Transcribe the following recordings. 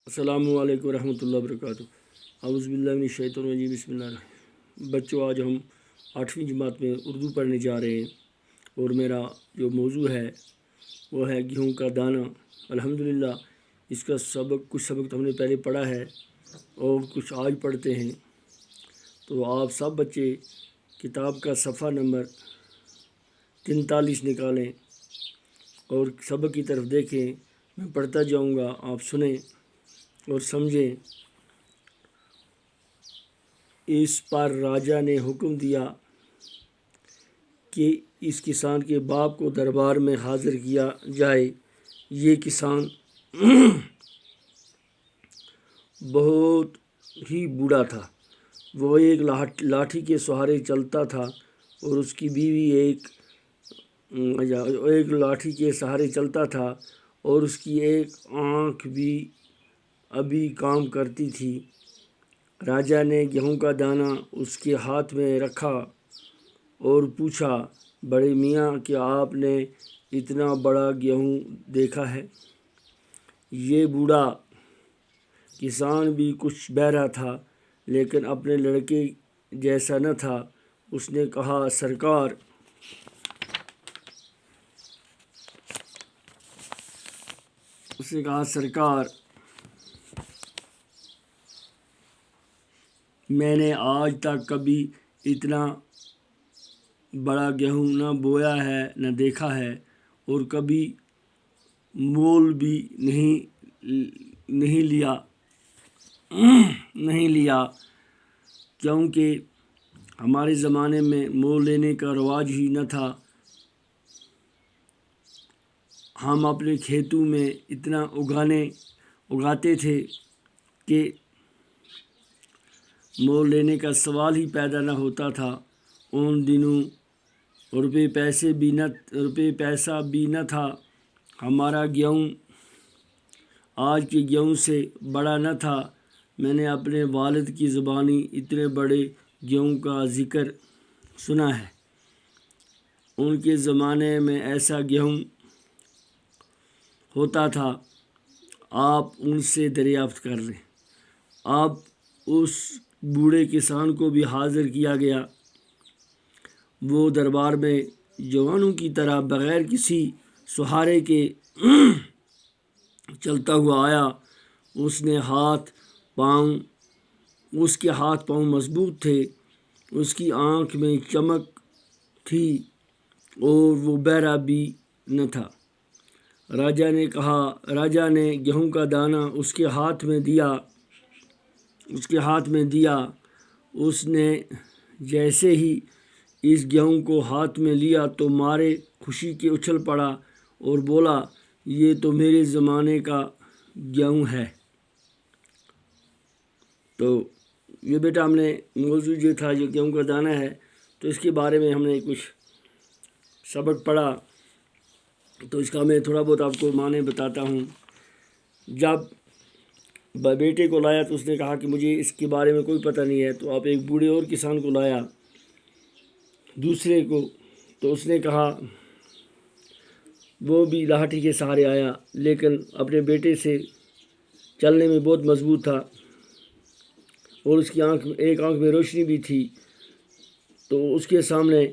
السلام علیکم ورحمۃ اللہ وبرکاتہ۔ اعوذ باللہ من الشیطان الرجیم، بسم اللہ الرحمن۔ بچوں، آج ہم 8ویں جماعت میں اردو پڑھنے جا رہے ہیں اور میرا جو موضوع ہے وہ ہے گیہوں کا دانہ۔ الحمدللہ اس کا کچھ سبق تو ہم نے پہلے پڑھا ہے اور کچھ آج پڑھتے ہیں۔ تو آپ سب بچے کتاب کا صفحہ نمبر 43 نکالیں اور سبق کی طرف دیکھیں۔ میں پڑھتا جاؤں گا، آپ سنیں اور سمجھیں۔ اس پر راجا نے حکم دیا کہ اس کسان کے باپ کو دربار میں حاضر کیا جائے۔ یہ کسان بہت ہی بوڑھا تھا۔ وہ ایک لاٹھی کے سہارے چلتا تھا اور اس کی بیوی ایک لاٹھی کے سہارے چلتا تھا اور اس کی ایک آنکھ بھی ابھی کام کرتی تھی۔ راجا نے گیہوں کا دانہ اس کے ہاتھ میں رکھا اور پوچھا، بڑے میاں، کیا آپ نے اتنا بڑا گیہوں دیکھا ہے؟ یہ بوڑھا کسان بھی کچھ بہرا تھا لیکن اپنے لڑکے جیسا نہ تھا۔ اس نے کہا، سرکار، میں نے آج تک کبھی اتنا بڑا گیہوں نہ بویا ہے نہ دیکھا ہے، اور کبھی مول بھی نہیں لیا کیونکہ ہمارے زمانے میں مول لینے کا رواج ہی نہ تھا۔ ہم اپنے کھیتوں میں اتنا اگاتے تھے کہ مول لینے کا سوال ہی پیدا نہ ہوتا تھا۔ ان دنوں روپے پیسہ بھی نہ تھا۔ ہمارا گیہوں آج کے گیہوں سے بڑا نہ تھا۔ میں نے اپنے والد کی زبانی اتنے بڑے گیہوں کا ذکر سنا ہے۔ ان کے زمانے میں ایسا گیہوں ہوتا تھا۔ آپ ان سے دریافت کر لیں۔ اب اس بوڑھے کسان کو بھی حاضر کیا گیا۔ وہ دربار میں جوانوں کی طرح بغیر کسی سہارے کے چلتا ہوا آیا۔ اس کے ہاتھ پاؤں مضبوط تھے، اس کی آنکھ میں چمک تھی اور وہ بہرا بھی نہ تھا۔ راجا نے گیہوں کا دانہ اس کے ہاتھ میں دیا۔ اس نے جیسے ہی اس گیہوں کو ہاتھ میں لیا تو مارے خوشی کے اچھل پڑا اور بولا، یہ تو میرے زمانے کا گیہوں ہے۔ تو یہ بیٹا ہم نے موضوع جو تھا، جو گیہوں کا دانہ ہے، تو اس کے بارے میں ہم نے کچھ سبق پڑھا۔ تو اس کا میں تھوڑا بہت آپ کو معنی بتاتا ہوں۔ جب بیٹے کو لایا تو اس نے کہا کہ مجھے اس کے بارے میں کوئی پتہ نہیں ہے۔ تو آپ ایک بوڑھے اور کسان کو لایا، دوسرے کو، تو اس نے کہا، وہ بھی لاٹھی کے سہارے آیا لیکن اپنے بیٹے سے چلنے میں بہت مضبوط تھا اور اس کی ایک آنکھ میں روشنی بھی تھی۔ تو اس کے سامنے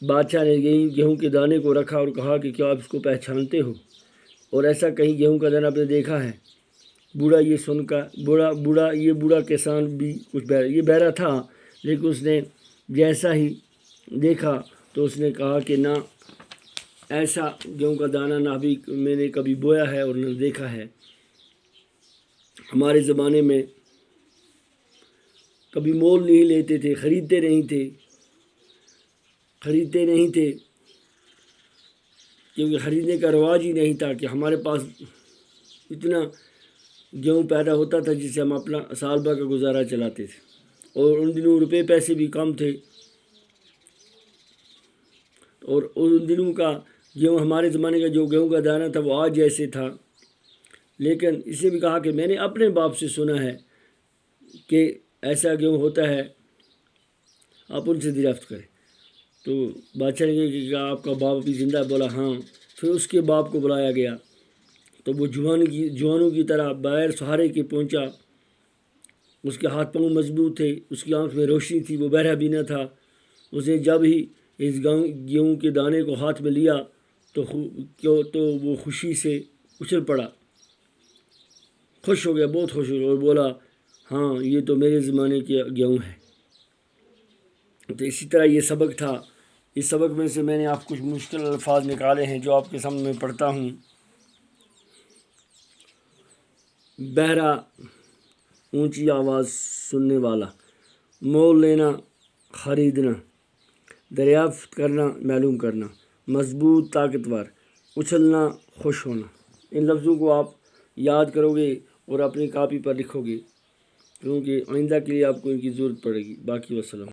بادشاہ نے گیہوں کے دانے کو رکھا اور کہا کہ کیا آپ اس کو پہچانتے ہو اور ایسا کہیں گیہوں کا دانہ آپ نے دیکھا ہے؟ یہ بوڑھا کسان بھی کچھ یہ بہرا تھا لیکن اس نے جیسا ہی دیکھا تو اس نے کہا کہ نہ، ایسا گیہوں کا دانہ نہ بھی میں نے کبھی بویا ہے اور نہ دیکھا ہے۔ ہمارے زمانے میں کبھی مول نہیں لیتے تھے، خریدتے نہیں تھے کیونکہ خریدنے کا رواج ہی نہیں تھا کہ ہمارے پاس اتنا گیہوں پیدا ہوتا تھا جس سے ہم اپنا سال بھر کا گزارا چلاتے تھے، اور ان دنوں روپے پیسے بھی کم تھے، اور ان دنوں کا گیہوں، ہمارے زمانے کا جو گیہوں کا دانہ تھا وہ آج جیسے تھا۔ لیکن اس نے بھی کہا کہ میں نے اپنے باپ سے سنا ہے کہ ایسا گیہوں ہوتا ہے، آپ ان سے دریافت کریں۔ تو بادشاہ نے کہا کہ آپ کا باپ بھی زندہ ہے؟ بولا ہاں۔ پھر اس کے باپ کو بلایا گیا تو وہ جوانوں کی طرح بغیر سہارے کے پہنچا۔ اس کے ہاتھ پاؤں مضبوط تھے، اس کی آنکھ میں روشنی تھی، وہ بہرا بھی نہ تھا۔ اس نے جب ہی اس گیہوں کے دانے کو ہاتھ میں لیا تو وہ خوشی سے اچھل پڑا، خوش ہو گیا، بہت خوش ہو گیا اور بولا ہاں یہ تو میرے زمانے کے گیہوں ہے۔ تو اسی طرح یہ سبق تھا۔ اس سبق میں سے میں نے آپ کچھ مشکل الفاظ نکالے ہیں جو آپ کے سامنے میں پڑھتا ہوں۔ بہرا، اونچی آواز سننے والا، مول لینا، خریدنا، دریافت کرنا، معلوم کرنا، مضبوط، طاقتور، اچھلنا، خوش ہونا۔ ان لفظوں کو آپ یاد کرو گے اور اپنی کاپی پر لکھو گے، کیونکہ آئندہ کے لیے آپ کو ان کی ضرورت پڑے گی۔ باقی وسلام۔